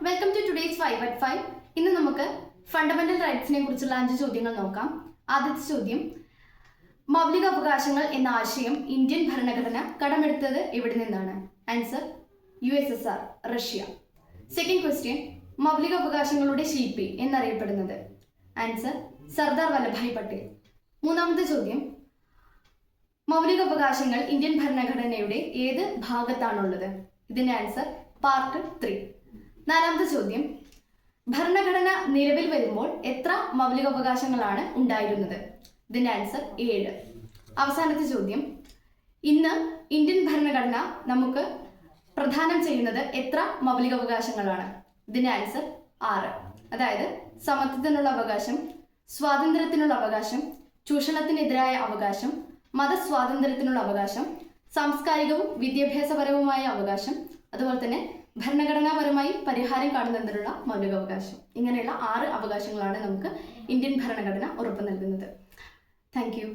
Welcome to today's 5 at 5. ഇന്ന് നമുക്ക് fundamental റൈറ്റ്സിനെ കുറിച്ചുള്ള 5 ചോദ്യങ്ങൾ നോക്കാം. ആദ്യത്തെ ചോദ്യം, മൗലിക അവകാശങ്ങൾ എന്ന ആശയം ഇന്ത്യൻ ഭരണഘടന കടമെടുത്തത് എവിടെ നിന്നാണ്? Answer USSR, Russia. Second question, മൗലിക അവകാശങ്ങളുടെ ശില്പി എന്നറിയപ്പെടുന്നത്? ആൻസർ സർദാർ വല്ലഭായ് പട്ടേൽ. മൂന്നാമത്തെ ചോദ്യം, മൗലിക അവകാശങ്ങൾ ഇന്ത്യൻ ഭരണഘടനയുടെ ഏത് ഭാഗത്താണുള്ളത്? ഇതിന്റെ ആൻസർ പാർട്ട് 3. നാലാമത്തെ ചോദ്യം, ഭരണഘടന നിലവിൽ വരുമ്പോൾ എത്ര മൗലിക അവകാശങ്ങളാണ് ഉണ്ടായിരുന്നത്? ഇതിന്റെ ആൻസർ 7. അവസാനത്തെ ചോദ്യം, ഇന്ന് ഇന്ത്യൻ ഭരണഘടന നമുക്ക് പ്രദാനം ചെയ്യുന്നത് എത്ര മൗലിക അവകാശങ്ങളാണ്? ഇതിന്റെ ആൻസർ 6. അതായത് സമത്വത്തിനുള്ള അവകാശം, സ്വാതന്ത്ര്യത്തിനുള്ള അവകാശം, ചൂഷണത്തിനെതിരായ അവകാശം, മതസ്വാതന്ത്ര്യത്തിനുള്ള അവകാശം, സാംസ്കാരികവും വിദ്യാഭ്യാസപരവുമായ അവകാശം, അതുപോലെ തന്നെ ഭരണഘടനാപരമായി പരിഹാരം കാണുന്നതിനുള്ള മൗലികാവകാശം. ഇങ്ങനെയുള്ള 6 അവകാശങ്ങളാണ് നമുക്ക് ഇന്ത്യൻ ഭരണഘടന ഉറപ്പു നൽകുന്നത്. Thank you.